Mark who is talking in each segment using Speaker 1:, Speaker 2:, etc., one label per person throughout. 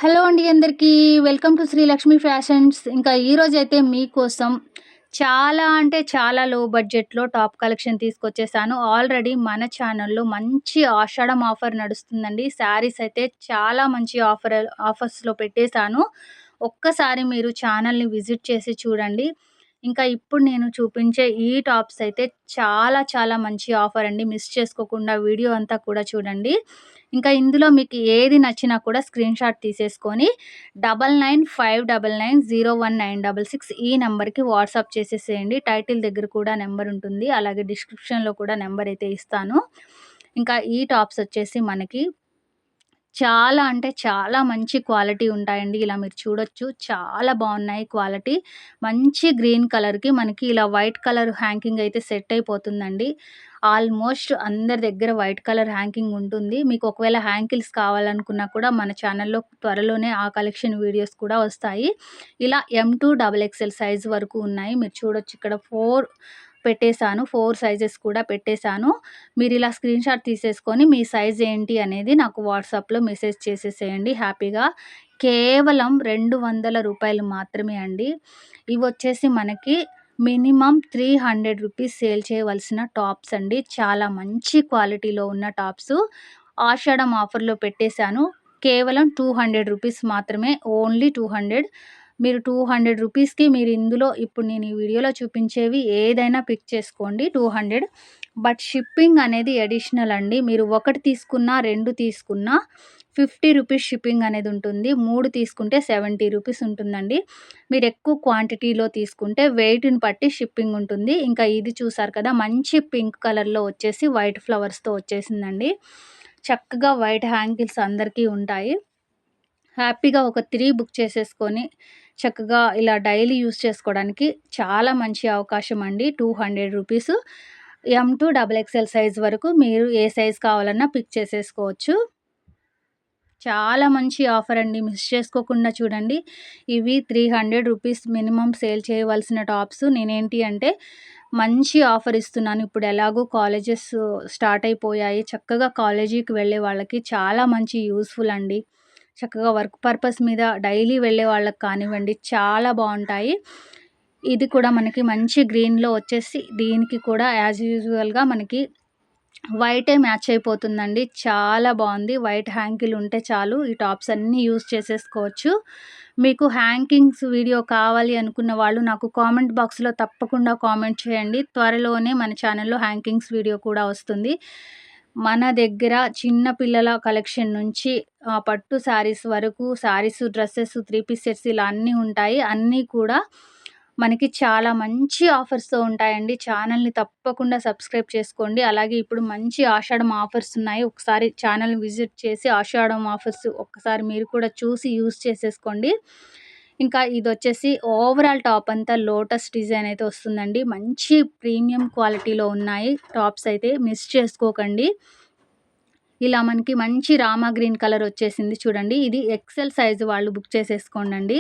Speaker 1: Hello అండి అందరికీ. Welcome to Srilakshmi fashions. ఇంకా ఈరోజైతే మీకోసం చాలా అంటే చాలా లో బడ్జెట్‌లో టాప్ కలెక్షన్ తీసుకొచ్చేసాను. ఆల్రెడీ మన ఛానల్‌లో మంచి ఆషాఢం ఆఫర్ నడుస్తుందండి. శారీస్ అయితే చాలా మంచి ఆఫర్స్‌లో పెట్టేసాను. ఒక్కసారి మీరు ఛానల్‌ని విజిట్ చేసి చూడండి. ఇంకా ఇప్పుడు నేను చూపించే ఈ టాప్స్ అయితే చాలా చాలా మంచి ఆఫర్ అండి. మిస్ చేసుకోకుండా వీడియో అంతా కూడా చూడండి. ఇంకా ఇందులో మీకు ఏది నచ్చినా కూడా స్క్రీన్‌షాట్ తీసేసుకొని 9959901966 ఈ నంబర్‌కి వాట్సాప్ చేసేసేయండి. టైటిల్ దగ్గర కూడా నంబర్ ఉంటుంది. అలాగే డిస్క్రిప్షన్‌లో కూడా నంబర్ అయితే ఇస్తాను. ఇంకా ఈ టాప్స్ వచ్చేసి మనకి చాలా అంటే చాలా మంచి క్వాలిటీ ఉంటాయండి. ఇలా మీరు చూడొచ్చు. చాలా బావున్నాయి క్వాలిటీ. మంచి గ్రీన్ కలర్‌కి మనకి ఇలా వైట్ కలర్ హ్యాంగింగ్ అయితే సెట్ అయిపోతుందండి. ఆల్మోస్ట్ అందరి దగ్గర వైట్ కలర్ హ్యాంగింగ్ ఉంటుంది. మీకు ఒకవేళ హ్యాంకిల్స్ కావాలనుకున్నా కూడా మన ఛానల్‌లో త్వరలోనే ఆ కలెక్షన్ వీడియోస్ కూడా వస్తాయి. ఇలా M2 డబుల్ ఎక్స్‌ఎల్ సైజ్ వరకు ఉన్నాయి. మీరు చూడొచ్చు ఇక్కడ 4 పెట్టేసాను. 4 సైజెస్ కూడా పెట్టేసాను. మీరిలా స్క్రీన్‌షాట్ తీసేసుకొని మీ సైజ్ ఏంటి అనేది నాకు వాట్సాప్‌లో మెసేజ్ చేసేసేయండి హ్యాపీగా. కేవలం రూ. 200 మాత్రమే అండి. ఇవొచ్చేసి మనకి మినిమమ్ రూ. 300 సేల్ చేయవలసిన టాప్స్ అండి. చాలా మంచి క్వాలిటీలో ఉన్న టాప్సు. ఆషాఢం ఆఫర్‌లో పెట్టేసాను. కేవలం రూ. 200 మాత్రమే. ఓన్లీ 200. మీరు రూ. 200కి మీరు ఇందులో ఇప్పుడు నేను ఈ వీడియోలో చూపించేవి ఏదైనా పిక్ చేసుకోండి 200. బట్ షిప్పింగ్ అనేది అడిషనల్ అండి. మీరు 1 తీసుకున్నా, 2 తీసుకున్నా రూ. 50 షిప్పింగ్ అనేది ఉంటుంది. 3 తీసుకుంటే రూ. 70 ఉంటుందండి. మీరు ఎక్కువ క్వాంటిటీలో తీసుకుంటే వెయిట్‌ని బట్టి షిప్పింగ్ ఉంటుంది. ఇంకా ఇది చూసారు కదా! మంచి పింక్ కలర్‌లో వచ్చేసి వైట్ ఫ్లవర్స్‌తో వచ్చేసిందండి. చక్కగా వైట్ హ్యాంగిల్స్ అందరికీ ఉంటాయి. హ్యాపీగా ఒక 3 బుక్ చేసేసుకొని చక్కగా ఇలా డైలీ యూజ్ చేసుకోవడానికి చాలా మంచి అవకాశం అండి. రూ. 200 M2 డబుల్ ఎక్స్‌ఎల్ సైజ్ వరకు మీరు ఏ సైజ్ కావాలన్నా పిక్ చేసేసుకోవచ్చు. చాలా మంచి ఆఫర్ అండి. మిస్ చేసుకోకుండా చూడండి. ఇవి రూ. 300 మినిమమ్ సేల్ చేయవలసిన టాప్స్. నేనేంటి అంటే మంచి ఆఫర్ ఇస్తున్నాను. ఇప్పుడు ఎలాగో కాలేజెస్ స్టార్ట్ అయిపోయాయి. చక్కగా కాలేజీకి వెళ్ళే వాళ్ళకి చాలా మంచి యూజ్‌ఫుల్ అండి. చక్కగా వర్క్ పర్పస్ మీద డైలీ వెళ్ళే వాళ్ళకి కానివ్వండి చాలా బావుంటాయి. ఇది కూడా మనకి మంచి గ్రీన్‌లో వచ్చేసి దీనికి కూడా యాజ్ యూజువల్‌గా మనకి వైటే మ్యాచ్ అయిపోతుందండి. చాలా బావుంది. వైట్ హ్యాంకిల్ ఉంటే చాలు ఈ టాప్స్ అన్నీ యూజ్ చేసేసుకోవచ్చు. మీకు హ్యాంగింగ్స్ వీడియో కావాలి అనుకున్న వాళ్ళు నాకు కామెంట్ బాక్స్‌లో తప్పకుండా కామెంట్ చేయండి. త్వరలోనే మన ఛానల్‌లో హ్యాంగింగ్స్ వీడియో కూడా వస్తుంది. మన దగ్గర చిన్న పిల్లల కలెక్షన్ నుంచి పట్టు శారీస్ వరకు శారీసు, డ్రెసెస్, 3 పీస్ సెట్స్ ఇలా అన్నీ ఉంటాయి. అన్నీ కూడా మనకి చాలా మంచి ఆఫర్స్‌తో ఉంటాయండి. ఛానల్‌ని తప్పకుండా సబ్స్క్రైబ్ చేసుకోండి. అలాగే ఇప్పుడు మంచి ఆషాఢం ఆఫర్స్ ఉన్నాయి. ఒకసారి ఛానల్‌ని విజిట్ చేసి ఆషాఢం ఆఫర్స్ ఒక్కసారి మీరు కూడా చూసి యూజ్ చేసేసుకోండి. ఇంకా ఇదొచ్చేసి ఓవరాల్ టాప్ అంతా లోటస్ డిజైన్ అయితే వస్తుందండి. మంచి ప్రీమియం క్వాలిటీలో ఉన్నాయి టాప్స్ అయితే మిస్ చేసుకోకండి. ఇలా మనకి మంచి రామా గ్రీన్ కలర్ వచ్చేసింది చూడండి. ఇది ఎక్సెల్ సైజ్ వాళ్ళు బుక్ చేసేసుకోండండి.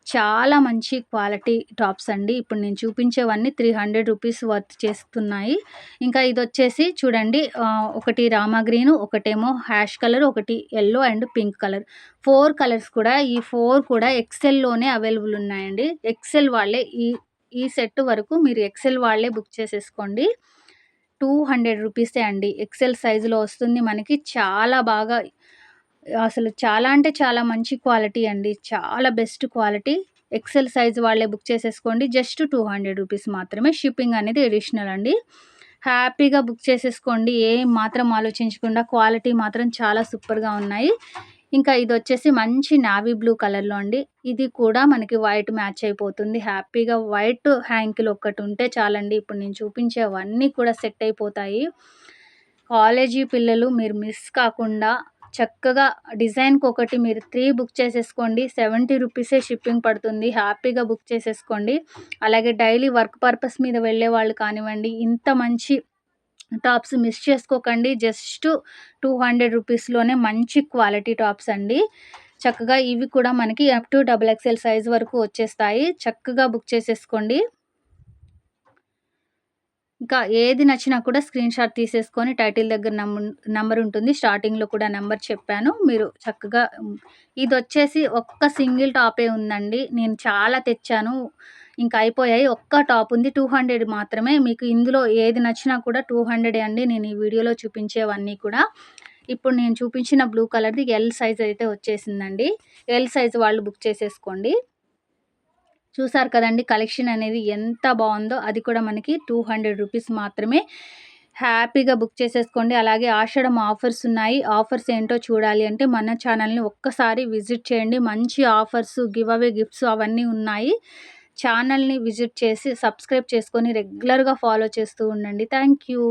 Speaker 1: చాలా మంచి క్వాలిటీ టాప్స్ అండి. ఇప్పుడు నేను చూపించేవన్నీ రూ. 300 వర్త్ చేస్తున్నాయి. ఇంకా ఇదొచ్చేసి చూడండి ఒకటి రామా గ్రీను, ఒకటేమో హ్యాష్ కలర్, ఒకటి yellow and pink colour. 4 colours కూడా ఈ 4 కూడా ఎక్సెల్‌లోనే అవైలబుల్ ఉన్నాయండి. ఎక్సెల్ వాళ్ళే ఈ ఈ సెట్ వరకు మీరు ఎక్సెల్ వాళ్ళే బుక్ చేసేసుకోండి. రూ. 200 అండి. ఎక్సెల్ సైజులో వస్తుంది మనకి. చాలా బాగా అసలు చాలా అంటే చాలా మంచి క్వాలిటీ అండి. చాలా బెస్ట్ క్వాలిటీ. ఎక్సెల్ సైజ్ వాళ్ళే బుక్ చేసేసుకోండి. జస్ట్ రూ. 200 మాత్రమే. షిప్పింగ్ అనేది అడిషనల్ అండి. హ్యాపీగా బుక్ చేసేసుకోండి. ఏం మాత్రం ఆలోచించకుండా క్వాలిటీ మాత్రం చాలా సూపర్‌గా ఉన్నాయి. ఇంకా ఇదొచ్చేసి మంచి నావీ బ్లూ కలర్‌లో అండి. ఇది కూడా మనకి వైట్ మ్యాచ్ అయిపోతుంది. హ్యాపీగా వైట్ హ్యాంకిల్ ఒక్కటుంటే చాలండి. ఇప్పుడు నేను చూపించేవన్నీ కూడా సెట్ అయిపోతాయి. కాలేజీ పిల్లలు మీరు మిస్ కాకుండా చక్కగా డిజైన్‌కొకటి మీరు 3 బుక్ చేసేసుకోండి. రూ. 70 షిప్పింగ్ పడుతుంది. హ్యాపీగా బుక్ చేసేసుకోండి. అలాగే డైలీ వర్క్ పర్పస్ మీద వెళ్ళేవాళ్ళు కానివ్వండి, ఇంత మంచి టాప్స్ మిస్ చేసుకోకండి. జస్ట్ రూ. 200లోనే మంచి క్వాలిటీ టాప్స్ అండి. చక్కగా ఇవి కూడా మనకి up to double XL size వరకు వచ్చేస్తాయి. చక్కగా బుక్ చేసేసుకోండి. ఇంకా ఏది నచ్చినా కూడా స్క్రీన్‌షాట్ తీసేసుకొని టైటిల్ దగ్గర నంబర్ ఉంటుంది. స్టార్టింగ్‌లో కూడా నంబర్ చెప్పాను. మీరు చక్కగా ఇదొచ్చేసి ఒక్క సింగిల్ టాపే ఉందండి. నేను చాలా తెచ్చాను. ఇంకా అయిపోయాయి. ఒక్క టాప్ ఉంది. 200 మాత్రమే. మీకు ఇందులో ఏది నచ్చినా కూడా 200 అండి. నేను ఈ వీడియోలో చూపించేవన్నీ కూడా. ఇప్పుడు నేను చూపించిన బ్లూ కలర్‌ది ఎల్ సైజ్ అయితే వచ్చేసిందండి. ఎల్ సైజ్ వాళ్ళు బుక్ చేసేసుకోండి. చూసారు కదండీ! కలెక్షన్ అనేది ఎంత బావుందో. అది కూడా మనకి 200 రూపీస్ మాత్రమే. హ్యాపీగా బుక్ చేసేసుకోండి. అలాగే ఆషాఢం ఆఫర్స్ ఉన్నాయి. ఆఫర్స్ ఏంటో చూడాలి అంటే మన ఛానల్‌ని ఒక్కసారి విజిట్ చేయండి. మంచి ఆఫర్స్, గివ్ అవే గిఫ్ట్స్ అవన్నీ ఉన్నాయి. ఛానల్‌ని విజిట్ చేసి సబ్స్క్రైబ్ చేసుకొని రెగ్యులర్‌గా ఫాలో చేస్తూ ఉండండి. Thank you.